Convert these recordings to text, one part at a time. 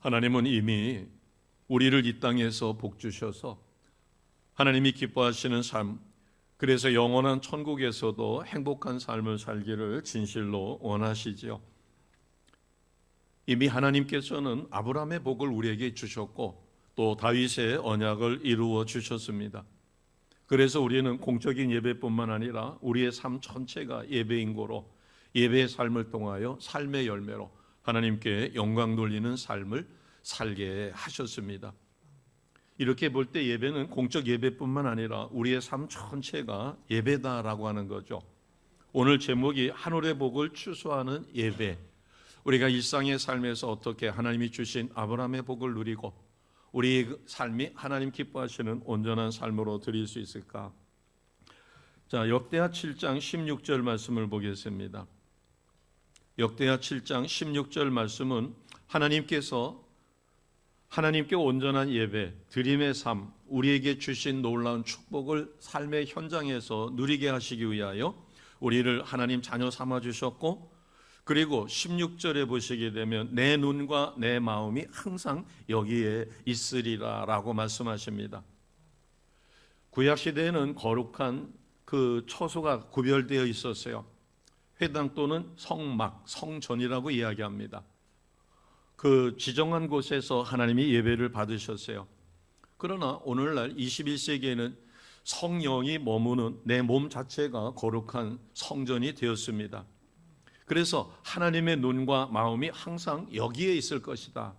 하나님은 이미 우리를 이 땅에서 복 주셔서 하나님이 기뻐하시는 삶, 그래서 영원한 천국에서도 행복한 삶을 살기를 진실로 원하시지요. 이미 하나님께서는 아브라함의 복을 우리에게 주셨고 또 다윗의 언약을 이루어 주셨습니다. 그래서 우리는 공적인 예배뿐만 아니라 우리의 삶 전체가 예배인 거로 예배의 삶을 통하여 삶의 열매로 하나님께 영광 돌리는 삶을 살게 하셨습니다. 이렇게 볼 때 예배는 공적 예배뿐만 아니라 우리의 삶 전체가 예배다라고 하는 거죠. 오늘 제목이 하늘의 복을 추수하는 예배. 우리가 일상의 삶에서 어떻게 하나님이 주신 아브라함의 복을 누리고 우리의 삶이 하나님 기뻐하시는 온전한 삶으로 드릴 수 있을까? 자, 역대하 7장 16절 말씀을 보겠습니다. 역대하 7장 16절 말씀은 하나님께 온전한 예배, 드림의 삶, 우리에게 주신 놀라운 축복을 삶의 현장에서 누리게 하시기 위하여 우리를 하나님 자녀 삼아 주셨고, 그리고 16절에 보시게 되면 내 눈과 내 마음이 항상 여기에 있으리라 라고 말씀하십니다. 구약시대에는 거룩한 그 처소가 구별되어 있었어요. 회당 또는 성막, 성전이라고 이야기합니다. 그 지정한 곳에서 하나님이 예배를 받으셨어요. 그러나 오늘날 21세기에는 성령이 머무는 내 몸 자체가 거룩한 성전이 되었습니다. 그래서 하나님의 눈과 마음이 항상 여기에 있을 것이다.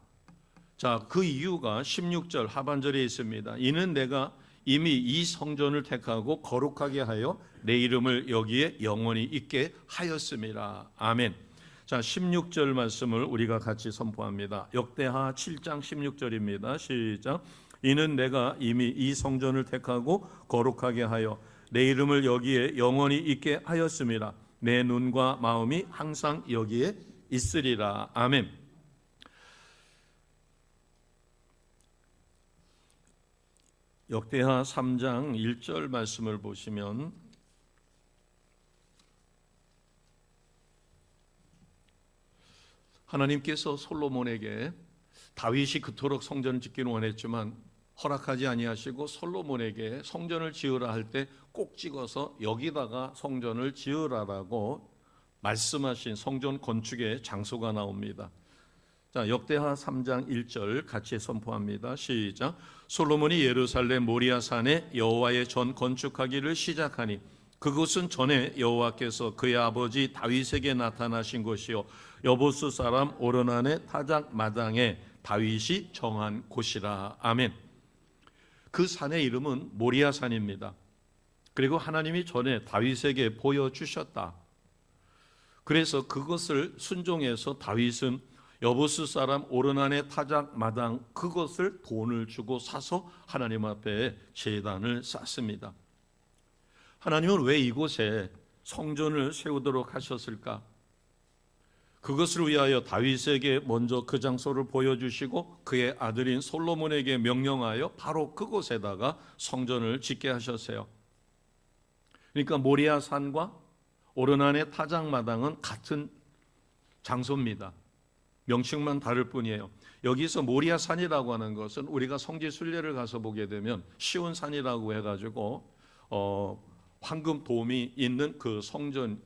자, 그 이유가 16절 하반절에 있습니다. 이는 내가 이미 이 성전을 택하고 거룩하게 하여 내 이름을 여기에 영원히 있게 하였습니다. 아멘. 자, 16절 말씀을 우리가 같이 선포합니다. 역대하 7장 16절입니다. 시작. 이는 내가 이미 이 성전을 택하고 거룩하게 하여 내 이름을 여기에 영원히 있게 하였습니다. 내 눈과 마음이 항상 여기에 있으리라. 아멘. 역대하 3장 1절 말씀을 보시면 하나님께서 솔로몬에게 다윗이 그토록 성전을 짓기는 원했지만 허락하지 아니하시고 솔로몬에게 성전을 지으라 할 때 꼭 찍어서 여기다가 성전을 지으라라고 말씀하신 성전 건축의 장소가 나옵니다. 자, 역대하 3장 1절 같이 선포합니다. 시작. 솔로몬이 예루살렘 모리아산에 여호와의 전 건축하기를 시작하니 그곳은 전에 여호와께서 그의 아버지 다윗에게 나타나신 곳이요 여보스 사람 오르난의 타작 마당에 다윗이 정한 곳이라. 아멘. 그 산의 이름은 모리아산입니다. 그리고 하나님이 전에 다윗에게 보여주셨다. 그래서 그것을 순종해서 다윗은 여보스 사람 오르난의 타작 마당 그것을 돈을 주고 사서 하나님 앞에 제단을 쌓습니다. 하나님은 왜 이곳에 성전을 세우도록 하셨을까? 그것을 위하여 다윗에게 먼저 그 장소를 보여주시고 그의 아들인 솔로몬에게 명령하여 바로 그곳에다가 성전을 짓게 하셨어요. 그러니까 모리아산과 오르난의 타작마당은 같은 장소입니다. 명칭만 다를 뿐이에요. 여기서 모리아산이라고 하는 것은 우리가 성지순례를 가서 보게 되면 시온산이라고 해가지고 황금 돔이 있는 그 성전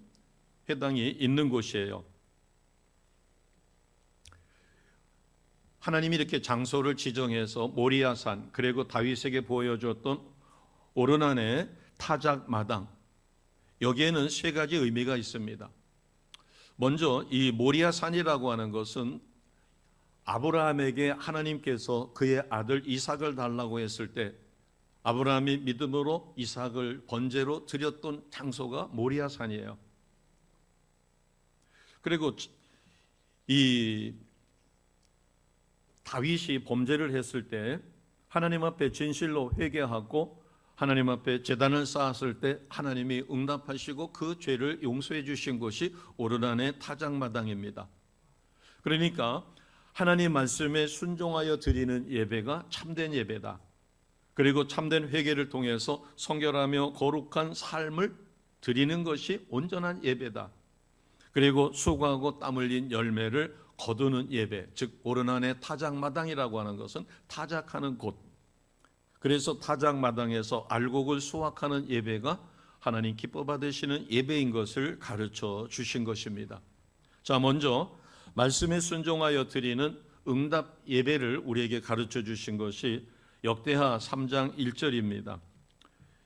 회당이 있는 곳이에요. 하나님이 이렇게 장소를 지정해서 모리아산 그리고 다윗에게 보여줬던 오르난의 타작 마당, 여기에는 세 가지 의미가 있습니다. 먼저 이 모리아산이라고 하는 것은 아브라함에게 하나님께서 그의 아들 이삭을 달라고 했을 때 아브라함이 믿음으로 이삭을 번제로 드렸던 장소가 모리아산이에요. 그리고 이 다윗이 범죄를 했을 때 하나님 앞에 진실로 회개하고 하나님 앞에 제단을 쌓았을 때 하나님이 응답하시고 그 죄를 용서해 주신 것이 오르난의 타작마당입니다. 그러니까 하나님 말씀에 순종하여 드리는 예배가 참된 예배다. 그리고 참된 회개를 통해서 성결하며 거룩한 삶을 드리는 것이 온전한 예배다. 그리고 수고하고 땀 흘린 열매를 거두는 예배, 즉 오르난의 타작마당이라고 하는 것은 타작하는 곳. 그래서 타작마당에서 알곡을 수확하는 예배가 하나님 기뻐 받으시는 예배인 것을 가르쳐 주신 것입니다. 자, 먼저 말씀에 순종하여 드리는 응답 예배를 우리에게 가르쳐 주신 것이 역대하 3장 1절입니다.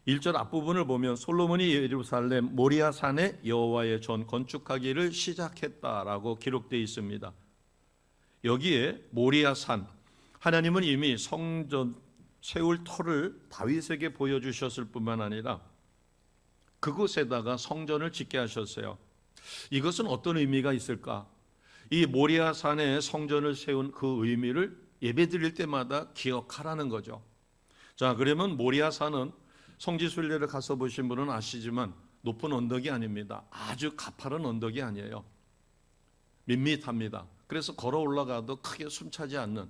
1절 앞부분을 보면 솔로몬이 예루살렘 모리아 산에 여호와의 전 건축하기를 시작했다라고 기록되어 있습니다. 여기에 모리아 산, 하나님은 이미 성전 세울 터를 다윗에게 보여주셨을 뿐만 아니라 그곳에다가 성전을 짓게 하셨어요. 이것은 어떤 의미가 있을까? 이 모리아 산에 성전을 세운 그 의미를 예배드릴 때마다 기억하라는 거죠. 자, 그러면 모리아 산은 성지순례를 가서 보신 분은 아시지만 높은 언덕이 아닙니다. 아주 가파른 언덕이 아니에요. 밋밋합니다. 그래서 걸어 올라가도 크게 숨차지 않는,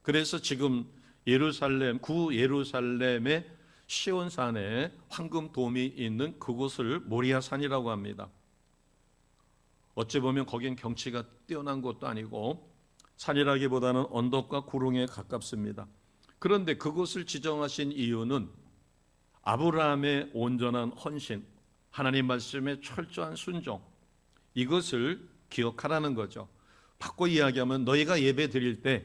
그래서 지금 예루살렘, 구 예루살렘의 시온산에 황금돔이 있는 그곳을 모리아산이라고 합니다. 어찌 보면 거긴 경치가 뛰어난 곳도 아니고 산이라기보다는 언덕과 구릉에 가깝습니다. 그런데 그곳을 지정하신 이유는 아브라함의 온전한 헌신, 하나님 말씀에 철저한 순종, 이것을 기억하라는 거죠. 바꿔 이야기하면 너희가 예배 드릴 때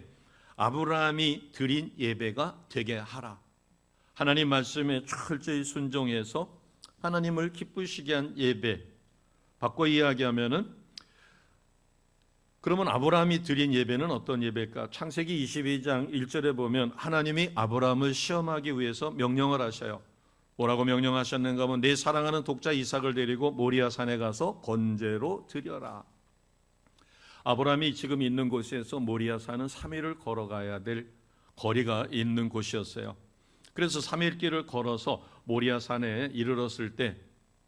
아브라함이 드린 예배가 되게 하라. 하나님 말씀에 철저히 순종해서 하나님을 기쁘시게 한 예배. 바꿔 이야기하면은 그러면 아브라함이 드린 예배는 어떤 예배일까? 창세기 22장 1절에 보면 하나님이 아브라함을 시험하기 위해서 명령을 하셔요. 뭐라고 명령하셨는가 하면 내 사랑하는 독자 이삭을 데리고 모리아 산에 가서 번제로 드려라. 아브라함이 지금 있는 곳에서 모리아 산은 3일을 걸어가야 될 거리가 있는 곳이었어요. 그래서 3일 길을 걸어서 모리아 산에 이르렀을 때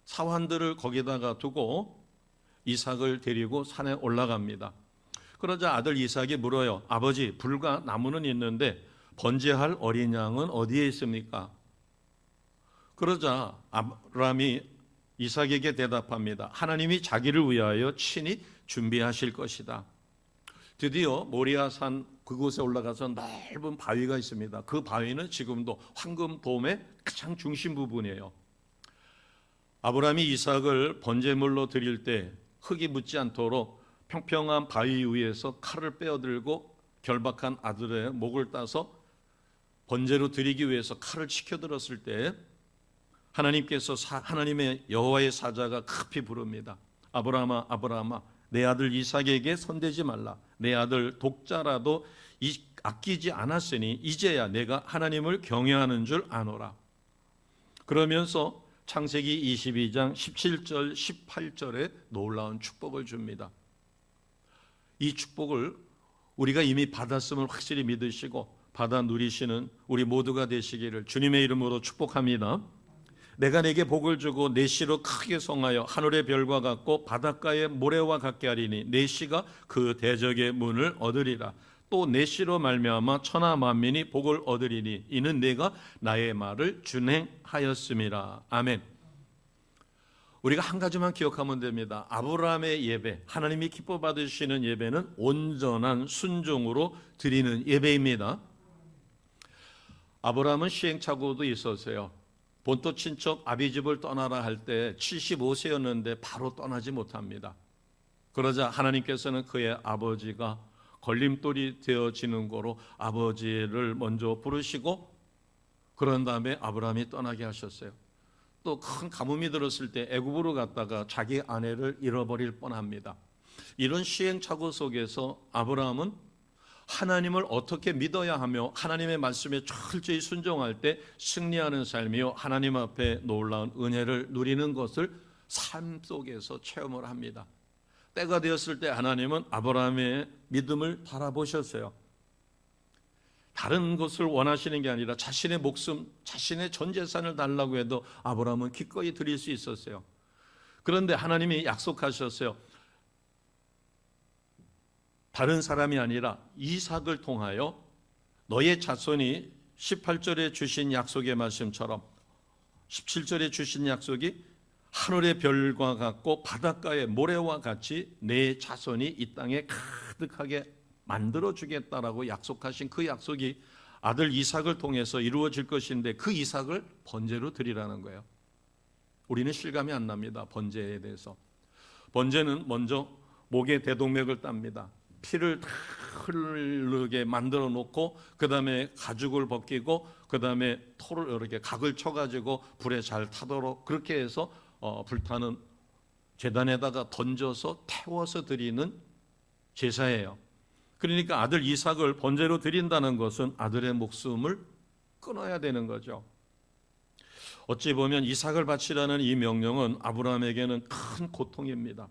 사환들을 거기다가 두고 이삭을 데리고 산에 올라갑니다. 그러자 아들 이삭이 물어요. 아버지, 불과 나무는 있는데 번제할 어린 양은 어디에 있습니까? 그러자 아브라함이 이삭에게 대답합니다. 하나님이 자기를 위하여 친히 준비하실 것이다. 드디어 모리아산 그곳에 올라가서 넓은 바위가 있습니다. 그 바위는 지금도 황금돔의 가장 중심 부분이에요. 아브라함이 이삭을 번제물로 드릴 때 흙이 묻지 않도록 평평한 바위 위에서 칼을 빼어들고 결박한 아들의 목을 따서 번제로 드리기 위해서 칼을 치켜들었을 때 하나님께서 하나님의 여호와의 사자가 급히 부릅니다. 아브라함아, 아브라함아, 내 아들 이삭에게 손대지 말라. 내 아들 독자라도 아끼지 않았으니 이제야 내가 하나님을 경외하는 줄 아노라. 그러면서 창세기 22장 17절 18절에 놀라운 축복을 줍니다. 이 축복을 우리가 이미 받았음을 확실히 믿으시고 받아 누리시는 우리 모두가 되시기를 주님의 이름으로 축복합니다. 내가 네게 복을 주고 네 씨로 크게 성하여 하늘의 별과 같고 바닷가의 모래와 같게 하리니 네 씨가 그 대적의 문을 얻으리라. 또 네 씨로 말미암아 천하 만민이 복을 얻으리니 이는 내가 나의 말을 준행하였음이라. 아멘. 우리가 한 가지만 기억하면 됩니다. 아브라함의 예배, 하나님이 기뻐 받으시는 예배는 온전한 순종으로 드리는 예배입니다. 아브라함은 시행착오도 있었어요. 본토 친척 아비집을 떠나라 할 때 75세였는데 바로 떠나지 못합니다. 그러자 하나님께서는 그의 아버지가 걸림돌이 되어지는 거로 아버지를 먼저 부르시고 그런 다음에 아브라함이 떠나게 하셨어요. 또 큰 가뭄이 들었을 때 애굽으로 갔다가 자기 아내를 잃어버릴 뻔합니다. 이런 시행착오 속에서 아브라함은 하나님을 어떻게 믿어야 하며 하나님의 말씀에 철저히 순종할 때 승리하는 삶이요 하나님 앞에 놀라운 은혜를 누리는 것을 삶 속에서 체험을 합니다. 때가 되었을 때 하나님은 아브라함의 믿음을 바라보셨어요. 다른 것을 원하시는 게 아니라 자신의 목숨, 자신의 전 재산을 달라고 해도 아브라함은 기꺼이 드릴 수 있었어요. 그런데 하나님이 약속하셨어요. 다른 사람이 아니라 이삭을 통하여 너의 자손이 18절에 주신 약속의 말씀처럼 17절에 주신 약속이 하늘의 별과 같고 바닷가의 모래와 같이 내 자손이 이 땅에 가득하게 만들어주겠다라고 약속하신 그 약속이 아들 이삭을 통해서 이루어질 것인데, 그 이삭을 번제로 드리라는 거예요. 우리는 실감이 안 납니다. 번제에 대해서. 번제는 먼저 목에 대동맥을 땁니다. 피를 다 흐르게 만들어 놓고, 그 다음에 가죽을 벗기고, 그 다음에 토를 이렇게 각을 쳐가지고 불에 잘 타도록 그렇게 해서 불타는 제단에다가 던져서 태워서 드리는 제사예요. 그러니까 아들 이삭을 번제로 드린다는 것은 아들의 목숨을 끊어야 되는 거죠. 어찌 보면 이삭을 바치라는 이 명령은 아브라함에게는 큰 고통입니다.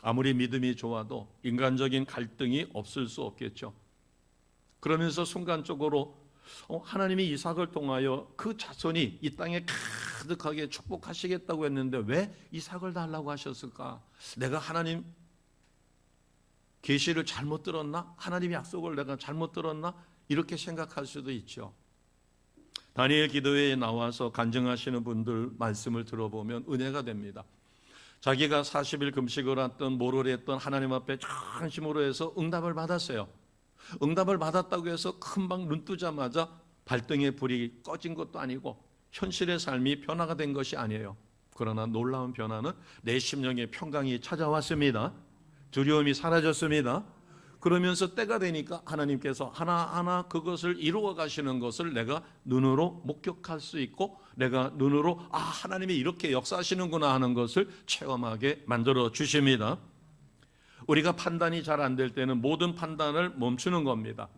아무리 믿음이 좋아도 인간적인 갈등이 없을 수 없겠죠. 그러면서 순간적으로 하나님이 이삭을 통하여 그 자손이 이 땅에 가득하게 축복하시겠다고 했는데 왜 이삭을 달라고 하셨을까? 내가 하나님 계시를 잘못 들었나? 하나님의 약속을 내가 잘못 들었나? 이렇게 생각할 수도 있죠. 다니엘 기도회에 나와서 간증하시는 분들 말씀을 들어보면 은혜가 됩니다. 자기가 40일 금식을 했던 모를 했던 하나님 앞에 전심으로 해서 응답을 받았어요. 응답을 받았다고 해서 금방 눈 뜨자마자 발등에 불이 꺼진 것도 아니고 현실의 삶이 변화가 된 것이 아니에요. 그러나 놀라운 변화는 내 심령의 평강이 찾아왔습니다. 두려움이 사라졌습니다. 그러면서 때가 되니까 하나님께서 하나하나 그것을 이루어 가시는 것을 내가 눈으로 목격할 수 있고, 내가 눈으로 하나님이 이렇게 역사하시는구나 하는 것을 체험하게 만들어 주십니다. 우리가 판단이 잘 안 될 때는 모든 판단을 멈추는 겁니다.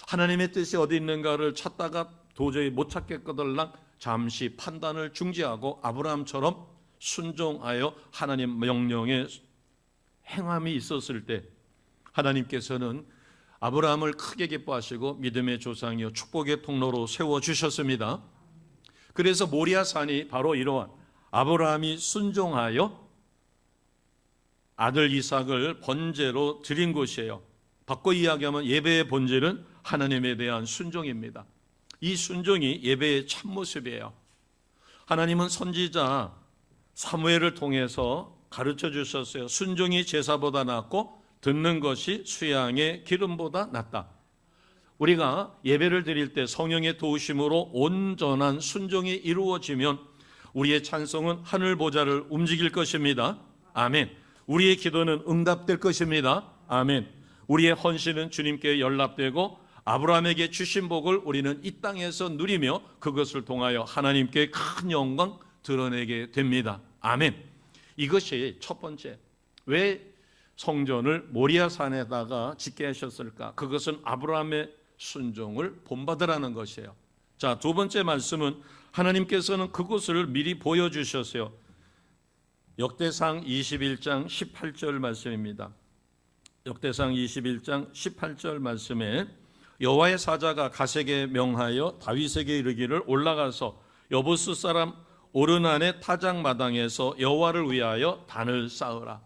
하나님의 뜻이 어디 있는가를 찾다가 도저히 못 찾겠거들랑 잠시 판단을 중지하고 아브라함처럼 순종하여 하나님 명령에 행함이 있었을 때 하나님께서는 아브라함을 크게 기뻐하시고 믿음의 조상이요 축복의 통로로 세워주셨습니다. 그래서 모리아산이 바로 이러한 아브라함이 순종하여 아들 이삭을 번제로 드린 곳이에요. 바꿔 이야기하면 예배의 본질은 하나님에 대한 순종입니다. 이 순종이 예배의 참모습이에요. 하나님은 선지자 사무엘을 통해서 가르쳐 주셨어요. 순종이 제사보다 낫고 듣는 것이 수양의 기름보다 낫다. 우리가 예배를 드릴 때 성령의 도우심으로 온전한 순종이 이루어지면 우리의 찬송은 하늘 보좌를 움직일 것입니다. 아멘. 우리의 기도는 응답될 것입니다. 아멘. 우리의 헌신은 주님께 연락되고 아브라함에게 주신 복을 우리는 이 땅에서 누리며 그것을 통하여 하나님께 큰 영광 드러내게 됩니다. 아멘. 이것이 첫 번째. 왜 성전을 모리아산에다가 짓게 하셨을까? 그것은 아브라함의 순종을 본받으라는 것이에요. 자, 두 번째 말씀은 하나님께서는 그곳을 미리 보여주셨어요. 역대상 21장 18절 말씀입니다. 역대상 21장 18절 말씀에 여호와의 사자가 가세게 명하여 다윗에게 이르기를 올라가서 여부스 사람 오르난의 타작마당에서 여호와를 위하여 단을 쌓으라.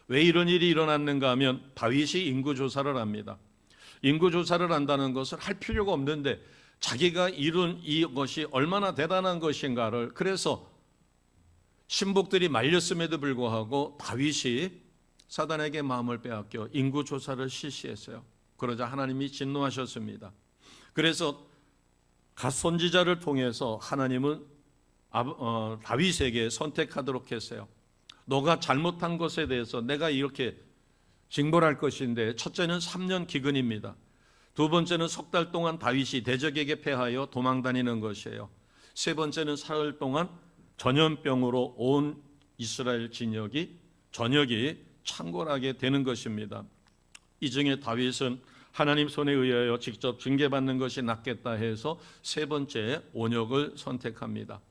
왜 이런 일이 일어났는가 하면 다윗이 인구조사를 합니다. 인구조사를 한다는 것을 할 필요가 없는데 자기가 이룬 이것이 얼마나 대단한 것인가를, 그래서 신복들이 말렸음에도 불구하고 다윗이 사단에게 마음을 빼앗겨 인구조사를 실시했어요. 그러자 하나님이 진노하셨습니다. 그래서 갓 선지자를 통해서 하나님은 다윗에게 선택하도록 했어요. 너가 잘못한 것에 대해서 내가 이렇게 징벌할 것인데, 첫째는 3년 기근입니다. 두 번째는 석 달 동안 다윗이 대적에게 패하여 도망다니는 것이에요. 세 번째는 사흘 동안 전염병으로 온 이스라엘 전역이 창궐하게 되는 것입니다. 이 중에 다윗은 하나님 손에 의하여 직접 징계받는 것이 낫겠다 해서 세 번째 온역을 선택합니다.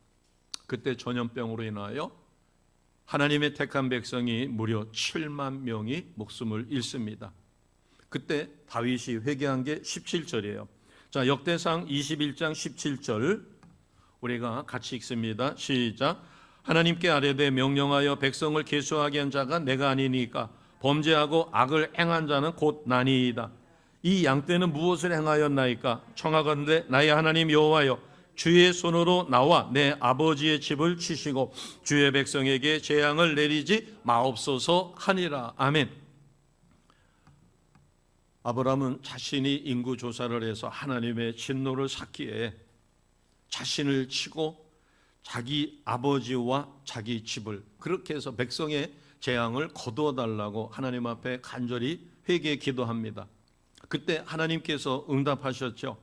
그때 전염병으로 인하여 하나님의 택한 백성이 무려 7만 명이 목숨을 잃습니다. 그때 다윗이 회개한 게 17절이에요. 자, 역대상 21장 17절 우리가 같이 읽습니다. 시작. 하나님께 아뢰되 명령하여 백성을 계수하게 한 자가 내가 아니니까 범죄하고 악을 행한 자는 곧 나니이다. 이 양떼는 무엇을 행하였나이까? 청하건대 나의 하나님 여호와여, 주의 손으로 나와 내 아버지의 집을 치시고 주의 백성에게 재앙을 내리지 마옵소서 하니라. 아멘. 아브라함은 자신이 인구 조사를 해서 하나님의 진노를 샀기에 자신을 치고 자기 아버지와 자기 집을, 그렇게 해서 백성의 재앙을 거두어 달라고 하나님 앞에 간절히 회개에 기도합니다. 그때 하나님께서 응답하셨죠.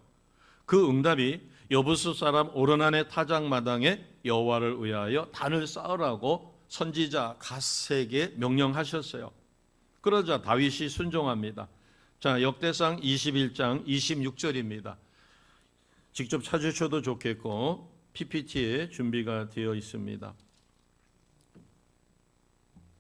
그 응답이 여부수 사람 오르난의 타작마당에 여호와를 위하여 단을 쌓으라고 선지자 갓세에게 명령하셨어요. 그러자 다윗이 순종합니다. 자, 역대상 21장 26절입니다. 직접 찾으셔도 좋겠고 PPT에 준비가 되어 있습니다.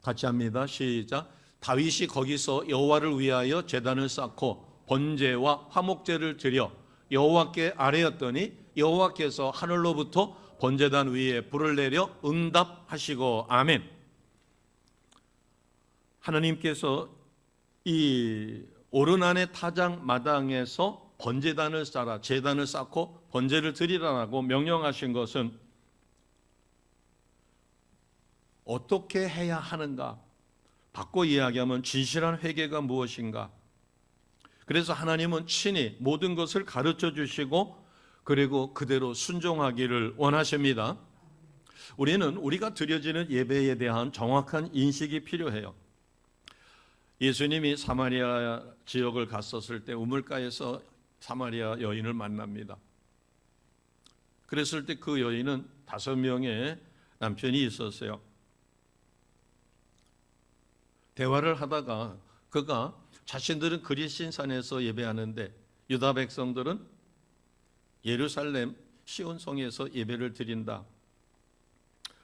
같이 합니다. 시작. 다윗이 거기서 여호와를 위하여 제단을 쌓고 번제와 화목제를 드려 여호와께 아뢰었더니 여호와께서 하늘로부터 번제단 위에 불을 내려 응답하시고. 아멘. 하나님께서 이 오르난의 타작 마당에서 번제단을 쌓아 제단을 쌓고 번제를 드리라고 명령하신 것은 어떻게 해야 하는가? 바꿔 이야기하면 진실한 회개가 무엇인가? 그래서 하나님은 친히 모든 것을 가르쳐 주시고 그리고 그대로 순종하기를 원하십니다. 우리는 우리가 드려지는 예배에 대한 정확한 인식이 필요해요. 예수님이 사마리아 지역을 갔었을 때 우물가에서 사마리아 여인을 만납니다. 그랬을 때 그 여인은 5명의 남편이 있었어요. 대화를 하다가 그가 자신들은 그리신산에서 예배하는데 유다 백성들은 예루살렘 시온성에서 예배를 드린다.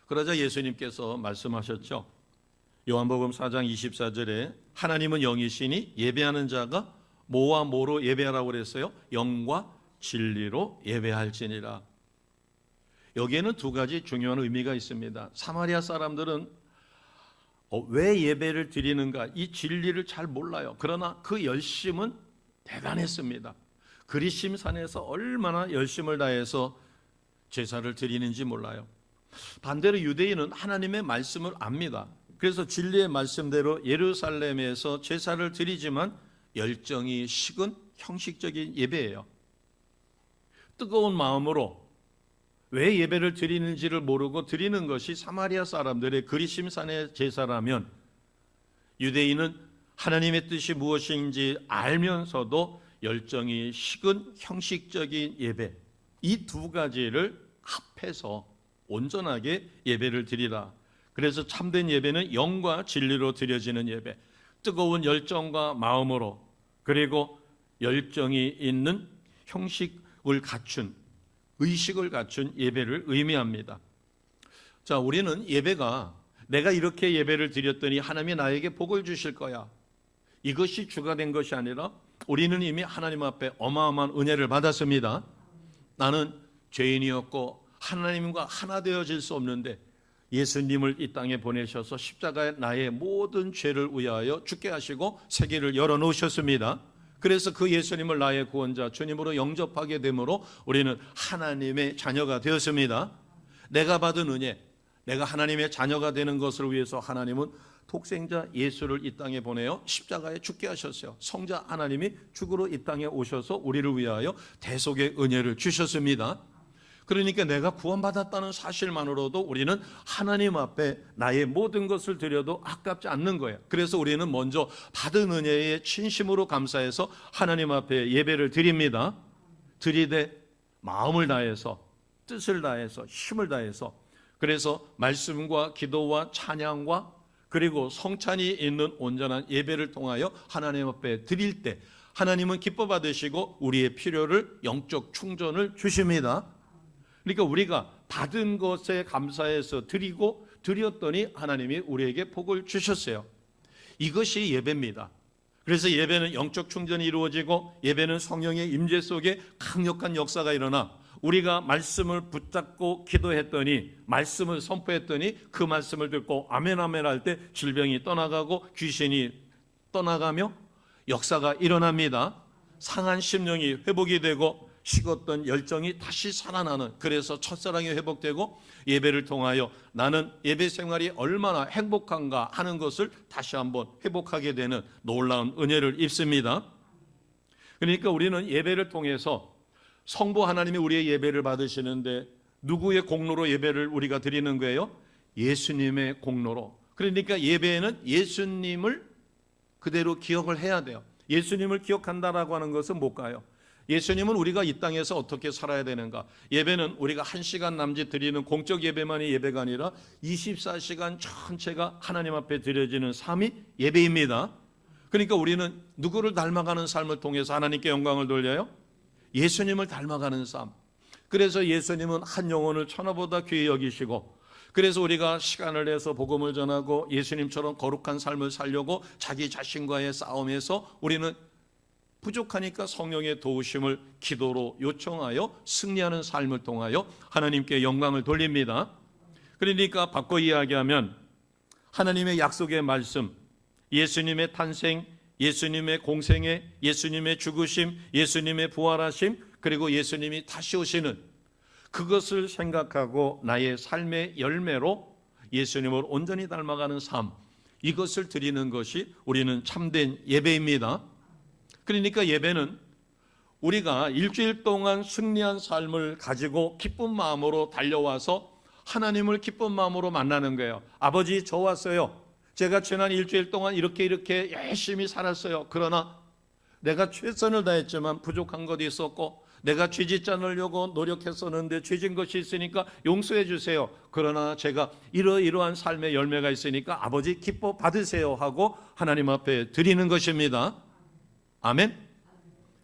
그러자 예수님께서 말씀하셨죠. 요한복음 4장 24절에 하나님은 영이시니 예배하는 자가 뭐와 뭐로 예배하라고 그랬어요? 영과 진리로 예배할지니라. 여기에는 2가지 중요한 의미가 있습니다. 사마리아 사람들은 왜 예배를 드리는가 이 진리를 잘 몰라요. 그러나 그 열심은 대단했습니다. 그리심산에서 얼마나 열심을 다해서 제사를 드리는지 몰라요. 반대로 유대인은 하나님의 말씀을 압니다. 그래서 진리의 말씀대로 예루살렘에서 제사를 드리지만 열정이 식은 형식적인 예배예요. 뜨거운 마음으로 왜 예배를 드리는지를 모르고 드리는 것이 사마리아 사람들의 그리심산의 제사라면 유대인은 하나님의 뜻이 무엇인지 알면서도 열정이 식은 형식적인 예배, 이 2가지를 합해서 온전하게 예배를 드리라. 그래서 참된 예배는 영과 진리로 드려지는 예배, 뜨거운 열정과 마음으로 그리고 열정이 있는 형식을 갖춘 의식을 갖춘 예배를 의미합니다. 자, 우리는 예배가 내가 이렇게 예배를 드렸더니 하나님이 나에게 복을 주실 거야, 이것이 주가 된 것이 아니라 우리는 이미 하나님 앞에 어마어마한 은혜를 받았습니다. 나는 죄인이었고 하나님과 하나 되어질 수 없는데 예수님을 이 땅에 보내셔서 십자가에 나의 모든 죄를 위하여 죽게 하시고 세계를 열어놓으셨습니다. 그래서 그 예수님을 나의 구원자 주님으로 영접하게 되므로 우리는 하나님의 자녀가 되었습니다. 내가 받은 은혜, 내가 하나님의 자녀가 되는 것을 위해서 하나님은 독생자 예수를 이 땅에 보내어 십자가에 죽게 하셨어요. 성자 하나님이 죽으러 이 땅에 오셔서 우리를 위하여 대속의 은혜를 주셨습니다. 그러니까 내가 구원받았다는 사실만으로도 우리는 하나님 앞에 나의 모든 것을 드려도 아깝지 않는 거예요. 그래서 우리는 먼저 받은 은혜에 진심으로 감사해서 하나님 앞에 예배를 드립니다. 드리되 마음을 다해서, 뜻을 다해서, 힘을 다해서, 그래서 말씀과 기도와 찬양과 그리고 성찬이 있는 온전한 예배를 통하여 하나님 앞에 드릴 때 하나님은 기뻐 받으시고 우리의 필요를 영적 충전을 주십니다. 그러니까 우리가 받은 것에 감사해서 드렸더니 하나님이 우리에게 복을 주셨어요. 이것이 예배입니다. 그래서 예배는 영적 충전이 이루어지고 예배는 성령의 임재 속에 강력한 역사가 일어나 우리가 말씀을 붙잡고 기도했더니, 말씀을 선포했더니 그 말씀을 듣고 아멘 아멘 할 때 질병이 떠나가고 귀신이 떠나가며 역사가 일어납니다. 상한 심령이 회복이 되고 식었던 열정이 다시 살아나는, 그래서 첫사랑이 회복되고 예배를 통하여 나는 예배 생활이 얼마나 행복한가 하는 것을 다시 한번 회복하게 되는 놀라운 은혜를 입습니다. 그러니까 우리는 예배를 통해서 성부 하나님이 우리의 예배를 받으시는데 누구의 공로로 예배를 우리가 드리는 거예요? 예수님의 공로로. 그러니까 예배에는 예수님을 그대로 기억을 해야 돼요. 예수님을 기억한다라고 하는 것은 뭘까요? 예수님은 우리가 이 땅에서 어떻게 살아야 되는가? 예배는 우리가 1시간 남짓 드리는 공적 예배만이 예배가 아니라 24시간 전체가 하나님 앞에 드려지는 삶이 예배입니다. 그러니까 우리는 누구를 닮아가는 삶을 통해서 하나님께 영광을 돌려요? 예수님을 닮아가는 삶. 그래서 예수님은 한 영혼을 천하보다 귀히 여기시고, 그래서 우리가 시간을 내서 복음을 전하고 예수님처럼 거룩한 삶을 살려고 자기 자신과의 싸움에서 우리는 부족하니까 성령의 도우심을 기도로 요청하여 승리하는 삶을 통하여 하나님께 영광을 돌립니다. 그러니까 바꿔 이야기하면 하나님의 약속의 말씀, 예수님의 탄생, 예수님의 공생애, 예수님의 죽으심, 예수님의 부활하심, 그리고 예수님이 다시 오시는 그것을 생각하고 나의 삶의 열매로 예수님을 온전히 닮아가는 삶, 이것을 드리는 것이 우리는 참된 예배입니다. 그러니까 예배는 우리가 일주일 동안 승리한 삶을 가지고 기쁜 마음으로 달려와서 하나님을 기쁜 마음으로 만나는 거예요. 아버지, 저 왔어요. 제가 지난 일주일 동안 이렇게 열심히 살았어요. 그러나 내가 최선을 다했지만 부족한 것이 있었고 내가 죄짓지 않으려고 노력했었는데 죄진 것이 있으니까 용서해 주세요. 그러나 제가 이러이러한 삶의 열매가 있으니까 아버지 기뻐 받으세요 하고 하나님 앞에 드리는 것입니다. 아멘.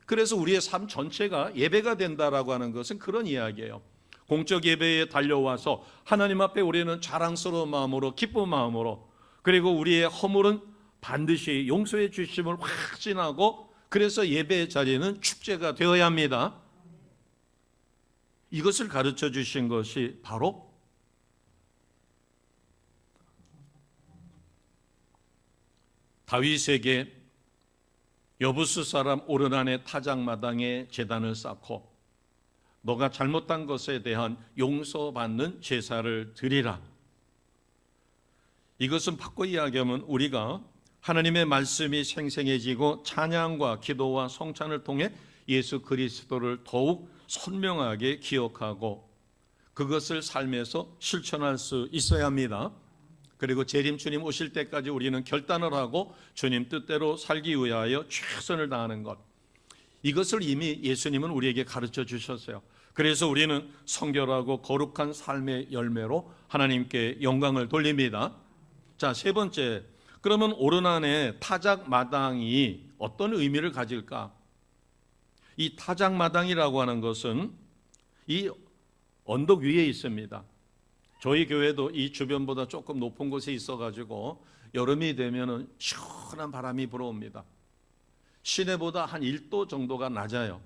그래서 우리의 삶 전체가 예배가 된다라고 하는 것은 그런 이야기예요. 공적 예배에 달려와서 하나님 앞에 우리는 자랑스러운 마음으로 기쁜 마음으로, 그리고 우리의 허물은 반드시 용서해 주심을 확신하고, 그래서 예배의 자리는 축제가 되어야 합니다. 이것을 가르쳐 주신 것이 바로 다윗에게 여부스 사람 오르난의 타작마당에 제단을 쌓고 너가 잘못한 것에 대한 용서받는 제사를 드리라. 이것은 바꿔 이야기하면 우리가 하나님의 말씀이 생생해지고 찬양과 기도와 성찬을 통해 예수 그리스도를 더욱 선명하게 기억하고 그것을 삶에서 실천할 수 있어야 합니다. 그리고 재림 주님 오실 때까지 우리는 결단을 하고 주님 뜻대로 살기 위하여 최선을 다하는 것, 이것을 이미 예수님은 우리에게 가르쳐 주셨어요. 그래서 우리는 성결하고 거룩한 삶의 열매로 하나님께 영광을 돌립니다. 자, 세 번째, 그러면 오르난의 타작마당이 어떤 의미를 가질까? 이 타작마당이라고 하는 것은 이 언덕 위에 있습니다. 저희 교회도 이 주변보다 조금 높은 곳에 있어가지고 여름이 되면 시원한 바람이 불어옵니다. 시내보다 한 1도 정도가 낮아요.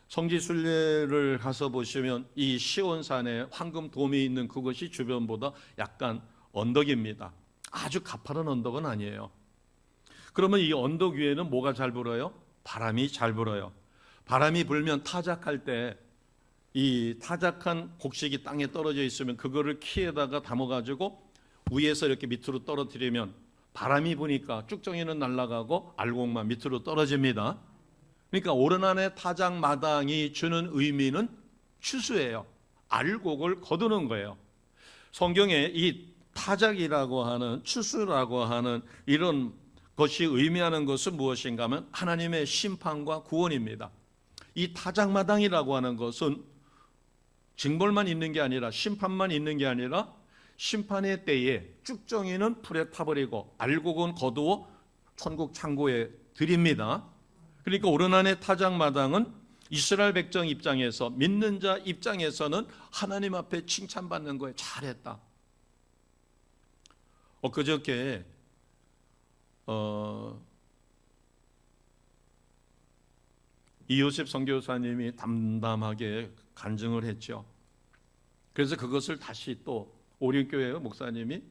성지순례를 가서 보시면 이 시온산에 황금돔이 있는 그것이 주변보다 약간 언덕입니다. 아주 가파른 언덕은 아니에요. 그러면 이 언덕 위에는 뭐가 잘 불어요? 바람이 잘 불어요. 바람이 불면 타작할 때 이 타작한 곡식이 땅에 떨어져 있으면 그거를 키에다가 담아가지고 위에서 이렇게 밑으로 떨어뜨리면 바람이 부니까 쭉정이는 날아가고 알곡만 밑으로 떨어집니다. 그러니까 오르난의 타작마당이 주는 의미는 추수예요. 알곡을 거두는 거예요. 성경에 이 타작이라고 하는, 추수라고 하는 이런 것이 의미하는 것은 무엇인가 하면 하나님의 심판과 구원입니다. 이 타작마당이라고 하는 것은 징벌만 있는 게 아니라, 심판만 있는 게 아니라 심판의 때에 쭉정이는 불에 타버리고 알곡은 거두어 천국 창고에 드립니다. 그러니까 오르난의 타작마당은 이스라엘 백성 입장에서, 믿는 자 입장에서는 하나님 앞에 칭찬받는 거에 잘했다. 그저께 이요셉 선교사님이 담담하게 간증을 했죠. 그래서 그것을 다시 또 오륜교회 목사님이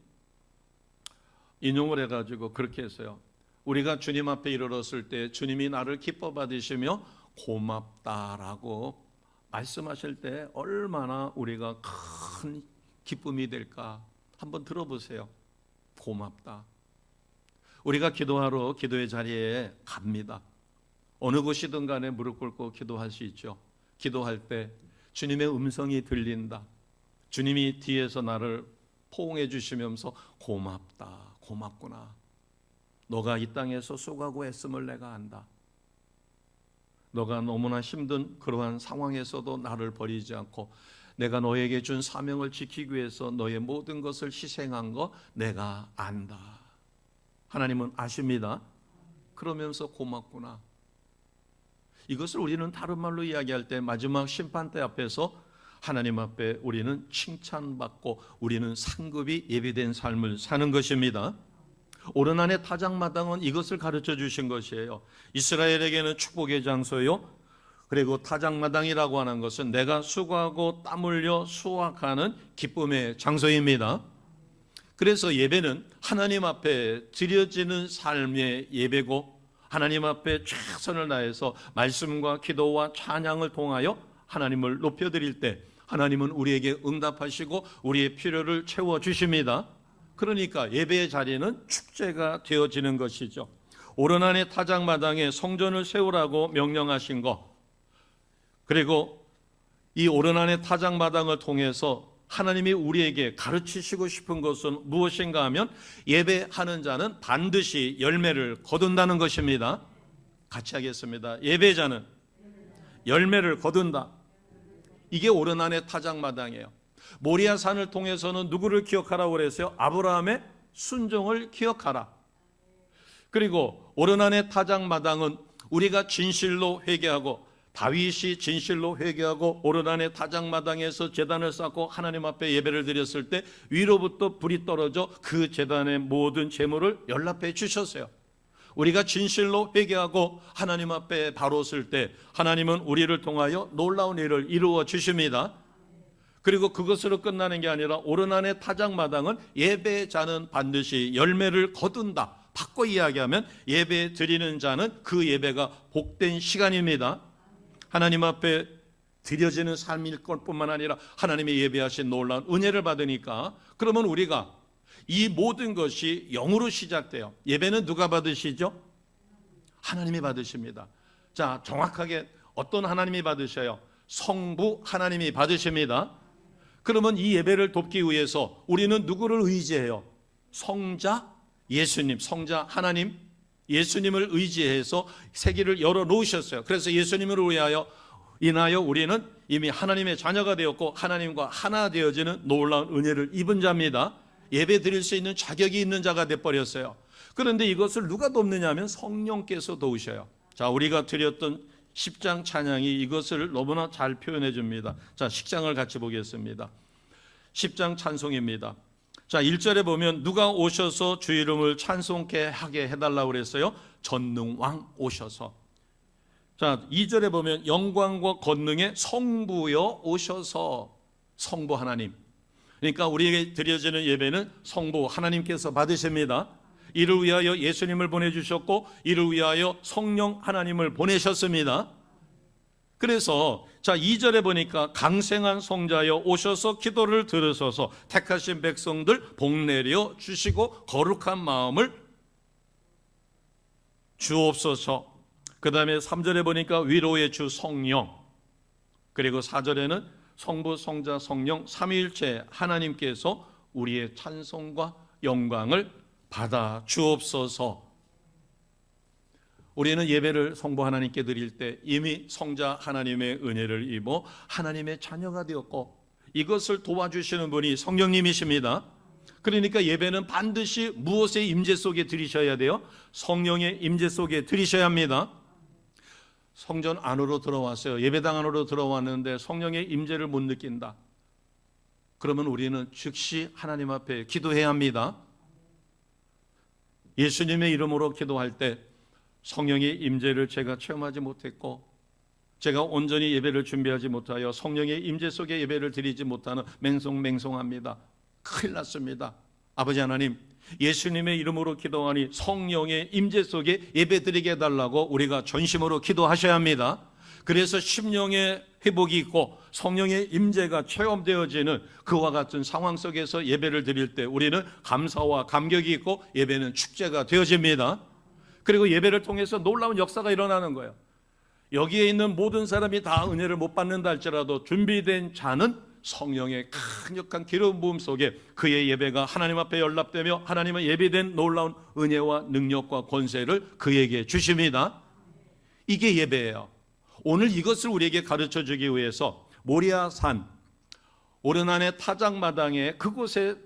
인용을 해가지고 그렇게 했어요. 우리가 주님 앞에 이르렀을 때 주님이 나를 기뻐 받으시며 고맙다라고 말씀하실 때 얼마나 우리가 큰 기쁨이 될까 한번 들어보세요. 고맙다. 우리가 기도하러 기도의 자리에 갑니다. 어느 곳이든 간에 무릎 꿇고 기도할 수 있죠. 기도할 때 주님의 음성이 들린다. 주님이 뒤에서 나를 포옹해 주시면서 고맙다, 고맙구나. 너가 이 땅에서 쏘가고 애씀을 내가 안다. 너가 너무나 힘든 그러한 상황에서도 나를 버리지 않고 내가 너에게 준 사명을 지키기 위해서 너의 모든 것을 희생한 거 내가 안다. 하나님은 아십니다. 그러면서 고맙구나. 이것을 우리는 다른 말로 이야기할 때 마지막 심판대 앞에서 하나님 앞에 우리는 칭찬받고 우리는 상급이 예비된 삶을 사는 것입니다. 오르난의 타작마당은 이것을 가르쳐 주신 것이에요. 이스라엘에게는 축복의 장소요. 그리고 타작마당이라고 하는 것은 내가 수고하고 땀 흘려 수확하는 기쁨의 장소입니다. 그래서 예배는 하나님 앞에 드려지는 삶의 예배고 하나님 앞에 최선을 다해서 말씀과 기도와 찬양을 통하여 하나님을 높여드릴 때 하나님은 우리에게 응답하시고 우리의 필요를 채워주십니다. 그러니까 예배의 자리는 축제가 되어지는 것이죠. 오르난의 타작마당에 성전을 세우라고 명령하신 것, 그리고 이 오르난의 타작마당을 통해서 하나님이 우리에게 가르치시고 싶은 것은 무엇인가 하면 예배하는 자는 반드시 열매를 거둔다는 것입니다. 같이 하겠습니다. 예배자는 열매를 거둔다. 이게 오르난의 타작마당이에요. 모리아산을 통해서는 누구를 기억하라고 그랬어요? 아브라함의 순종을 기억하라. 그리고 오르난의 타작마당은 우리가 진실로 회개하고 다윗이 진실로 회개하고 오르난의 타작마당에서 제단을 쌓고 하나님 앞에 예배를 드렸을 때 위로부터 불이 떨어져 그 제단의 모든 제물을 연락해 주셨어요. 우리가 진실로 회개하고 하나님 앞에 바로 설 때 하나님은 우리를 통하여 놀라운 일을 이루어 주십니다. 그리고 그것으로 끝나는 게 아니라 오르난의 타작마당은 예배자는 반드시 열매를 거둔다. 바꿔 이야기하면 예배 드리는 자는 그 예배가 복된 시간입니다. 하나님 앞에 드려지는 삶일 것뿐만 아니라 하나님의 예배하신 놀라운 은혜를 받으니까 그러면 우리가 이 모든 것이 영으로 시작돼요. 예배는 누가 받으시죠? 하나님이 받으십니다. 자, 정확하게 어떤 하나님이 받으셔요? 성부 하나님이 받으십니다. 그러면 이 예배를 돕기 위해서 우리는 누구를 의지해요? 성자 예수님, 성자 하나님 예수님을 의지해서 세계를 열어놓으셨어요. 그래서 예수님을 인하여 우리는 이미 하나님의 자녀가 되었고 하나님과 하나 되어지는 놀라운 은혜를 입은 자입니다. 예배 드릴 수 있는 자격이 있는 자가 되어버렸어요. 그런데 이것을 누가 돕느냐 하면 성령께서 도우셔요. 자, 우리가 드렸던 10장 찬양이 이것을 너무나 잘 표현해 줍니다. 자, 10장을 같이 보겠습니다. 10장 찬송입니다. 자, 1절에 보면 누가 오셔서 주 이름을 찬송케 하게 해달라고 그랬어요? 전능왕 오셔서. 자, 2절에 보면 영광과 권능의 성부여 오셔서. 성부 하나님. 그러니까 우리에게 드려지는 예배는 성부 하나님께서 받으십니다. 이를 위하여 예수님을 보내주셨고 이를 위하여 성령 하나님을 보내셨습니다. 그래서 자, 2절에 보니까 강생한 성자여 오셔서 기도를 들으소서. 택하신 백성들 복내려 주시고 거룩한 마음을 주옵소서. 그 다음에 3절에 보니까 위로의 주 성령, 그리고 4절에는 성부 성자 성령 삼위일체 하나님께서 우리의 찬송과 영광을 받아 주옵소서. 우리는 예배를 성부 하나님께 드릴 때 이미 성자 하나님의 은혜를 입어 하나님의 자녀가 되었고 이것을 도와주시는 분이 성령님이십니다. 그러니까 예배는 반드시 무엇의 임재 속에 드리셔야 돼요? 성령의 임재 속에 드리셔야 합니다. 성전 안으로 들어왔어요. 예배당 안으로 들어왔는데 성령의 임재를 못 느낀다. 그러면 우리는 즉시 하나님 앞에 기도해야 합니다. 예수님의 이름으로 기도할 때 성령의 임재를 제가 체험하지 못했고 제가 온전히 예배를 준비하지 못하여 성령의 임재 속에 예배를 드리지 못하는 맹송맹송합니다. 큰일 났습니다. 아버지 하나님, 예수님의 이름으로 기도하니 성령의 임재 속에 예배 드리게 해달라고 우리가 전심으로 기도하셔야 합니다. 그래서 심령의 회복이 있고 성령의 임재가 체험되어지는 그와 같은 상황 속에서 예배를 드릴 때 우리는 감사와 감격이 있고 예배는 축제가 되어집니다. 그리고 예배를 통해서 놀라운 역사가 일어나는 거예요. 여기에 있는 모든 사람이 다 은혜를 못 받는다 할지라도 준비된 자는 성령의 강력한 기름 부음 속에 그의 예배가 하나님 앞에 연락되며 하나님의 예비된 놀라운 은혜와 능력과 권세를 그에게 주십니다. 이게 예배예요. 오늘 이것을 우리에게 가르쳐 주기 위해서 모리아산 오르난의 타작마당에 그곳에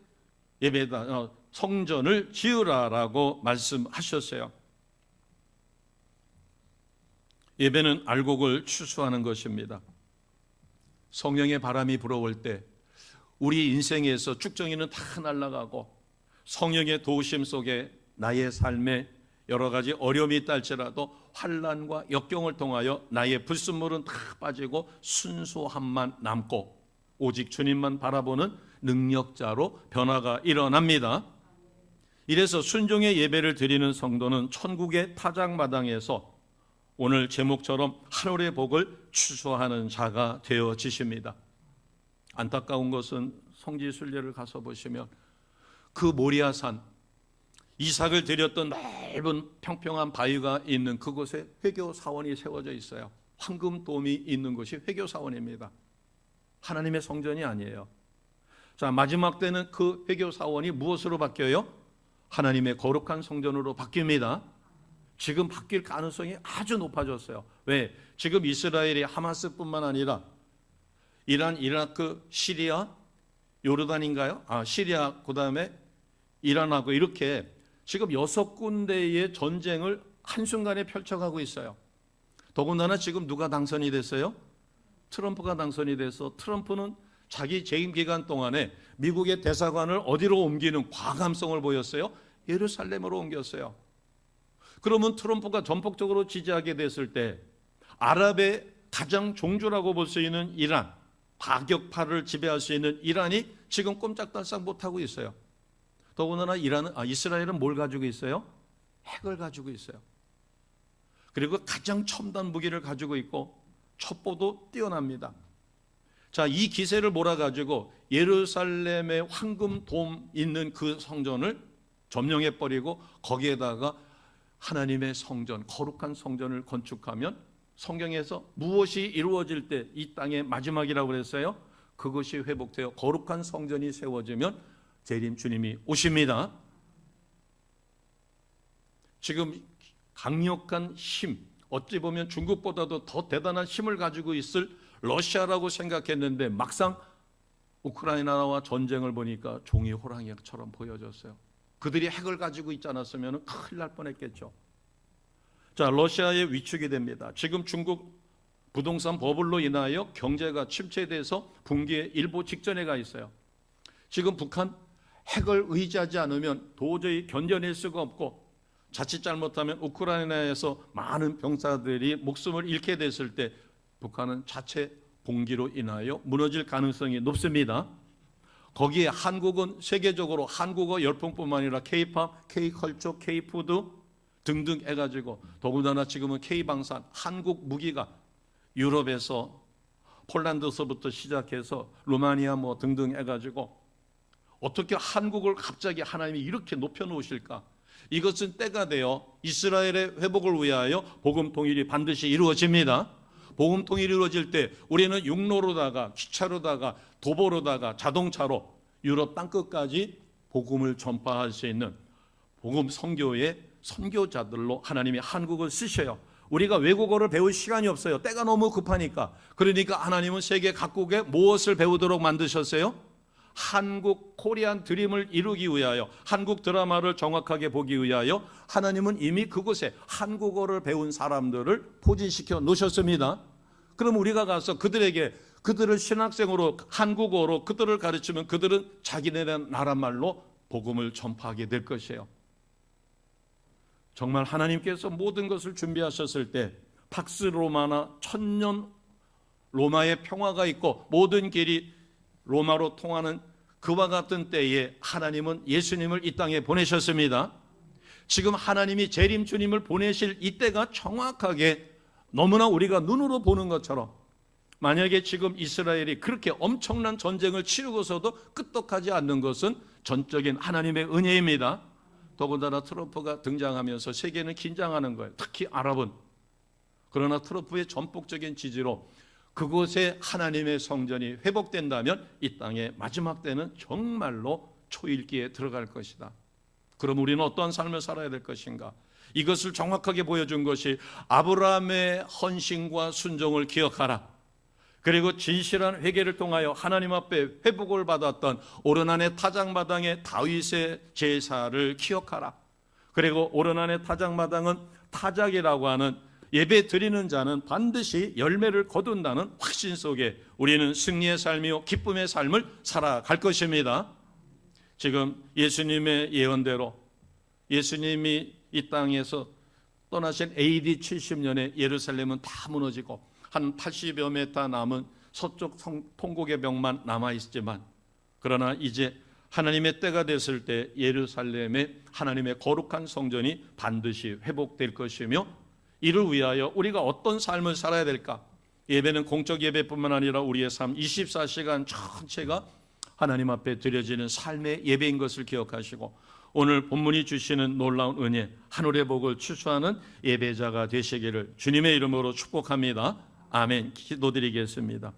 예배다 성전을 지으라라고 말씀하셨어요. 예배는 알곡을 추수하는 것입니다. 성령의 바람이 불어올 때 우리 인생에서 쭉정이는 다 날아가고 성령의 도우심 속에 나의 삶에 여러 가지 어려움이 있다 할지라도 환난과 역경을 통하여 나의 불순물은 다 빠지고 순수함만 남고 오직 주님만 바라보는 능력자로 변화가 일어납니다. 이래서 순종의 예배를 드리는 성도는 천국의 타작마당에서 오늘 제목처럼 하늘의 복을 추수하는 자가 되어지십니다. 안타까운 것은 성지순례를 가서 보시면 그 모리아산 이삭을 드렸던 넓은 평평한 바위가 있는 그곳에 회교사원이 세워져 있어요. 황금돔이 있는 곳이 회교사원입니다. 하나님의 성전이 아니에요. 자, 마지막 때는 그 회교사원이 무엇으로 바뀌어요? 하나님의 거룩한 성전으로 바뀝니다. 지금 바뀔 가능성이 아주 높아졌어요. 왜? 지금 이스라엘이 하마스뿐만 아니라 이란, 이라크, 시리아, 요르단인가요? 시리아, 그 다음에 이란하고 이렇게 지금 6군데의 전쟁을 한순간에 펼쳐가고 있어요. 더군다나 지금 누가 당선이 됐어요? 트럼프가 당선이 돼서 트럼프는 자기 재임 기간 동안에 미국의 대사관을 어디로 옮기는 과감성을 보였어요? 예루살렘으로 옮겼어요. 그러면 트럼프가 전폭적으로 지지하게 됐을 때 아랍의 가장 종주라고 볼 수 있는 이란, 파격파를 지배할 수 있는 이란이 지금 꼼짝달싹 못하고 있어요. 더군다나 이스라엘은 뭘 가지고 있어요? 핵을 가지고 있어요. 그리고 가장 첨단 무기를 가지고 있고 첩보도 뛰어납니다. 자, 이 기세를 몰아가지고 예루살렘의 황금돔 있는 그 성전을 점령해버리고 거기에다가 하나님의 성전, 거룩한 성전을 건축하면 성경에서 무엇이 이루어질 때 이 땅의 마지막이라고 그랬어요? 그것이 회복되어 거룩한 성전이 세워지면 재림 주님이 오십니다. 지금 강력한 힘, 어찌 보면 중국보다도 더 대단한 힘을 가지고 있을 러시아라고 생각했는데 막상 우크라이나와 전쟁을 보니까 종이 호랑이처럼 보여졌어요. 그들이 핵을 가지고 있지 않았으면 큰일 날 뻔했겠죠. 자, 러시아의 위축이 됩니다. 지금 중국 부동산 버블로 인하여 경제가 침체돼서 붕괴의 일보 직전에 가 있어요. 지금 북한 핵을 의지하지 않으면 도저히 견뎌낼 수가 없고 자칫 잘못하면 우크라이나에서 많은 병사들이 목숨을 잃게 됐을 때 북한은 자체 봉기로 인하여 무너질 가능성이 높습니다. 거기에 한국은 세계적으로 한국어 열풍뿐만 아니라 K-팝, K-컬처, K-푸드 등등 해가지고 더군다나 지금은 K-방산, 한국 무기가 유럽에서 폴란드서부터 시작해서 루마니아 뭐 등등 해가지고 어떻게 한국을 갑자기 하나님이 이렇게 높여놓으실까? 이것은 때가 되어 이스라엘의 회복을 위하여 복음 통일이 반드시 이루어집니다. 복음 통일이 이루어질 때 우리는 육로로다가 기차로다가 도보로다가 자동차로 유럽 땅끝까지 복음을 전파할 수 있는 복음 선교의 선교자들로 하나님이 한국을 쓰셔요. 우리가 외국어를 배울 시간이 없어요. 때가 너무 급하니까. 그러니까 하나님은 세계 각국에 무엇을 배우도록 만드셨어요? 한국 코리안 드림을 이루기 위하여, 한국 드라마를 정확하게 보기 위하여 하나님은 이미 그곳에 한국어를 배운 사람들을 포진시켜 놓으셨습니다. 그럼 우리가 가서 그들을 신학생으로 한국어로 그들을 가르치면 그들은 자기네 나라 말로 복음을 전파하게 될 것이에요. 정말 하나님께서 모든 것을 준비하셨을 때 팍스 로마나 천년 로마의 평화가 있고 모든 길이 로마로 통하는 그와 같은 때에 하나님은 예수님을 이 땅에 보내셨습니다. 지금 하나님이 재림 주님을 보내실 이때가 정확하게 너무나 우리가 눈으로 보는 것처럼 만약에 지금 이스라엘이 그렇게 엄청난 전쟁을 치르고서도 끄떡하지 않는 것은 전적인 하나님의 은혜입니다. 더군다나 트럼프가 등장하면서 세계는 긴장하는 거예요. 특히 아랍은. 그러나 트럼프의 전폭적인 지지로 그곳에 하나님의 성전이 회복된다면 이 땅의 마지막 때는 정말로 초일기에 들어갈 것이다. 그럼 우리는 어떠한 삶을 살아야 될 것인가? 이것을 정확하게 보여준 것이 아브라함의 헌신과 순종을 기억하라. 그리고 진실한 회개를 통하여 하나님 앞에 회복을 받았던 오르난의 타작마당의 다윗의 제사를 기억하라. 그리고 오르난의 타작마당은 타작이라고 하는 예배 드리는 자는 반드시 열매를 거둔다는 확신 속에 우리는 승리의 삶이요 기쁨의 삶을 살아갈 것입니다. 지금 예수님의 예언대로 예수님이 이 땅에서 떠나신 AD 70년에 예루살렘은 다 무너지고 한 80여 메타 남은 서쪽 통곡의 벽만 남아있지만, 그러나 이제 하나님의 때가 됐을 때 예루살렘의 하나님의 거룩한 성전이 반드시 회복될 것이며, 이를 위하여 우리가 어떤 삶을 살아야 될까? 예배는 공적 예배뿐만 아니라 우리의 삶 24시간 전체가 하나님 앞에 드려지는 삶의 예배인 것을 기억하시고, 오늘 본문이 주시는 놀라운 은혜, 하늘의 복을 추수하는 예배자가 되시기를 주님의 이름으로 축복합니다. 아멘. 기도드리겠습니다.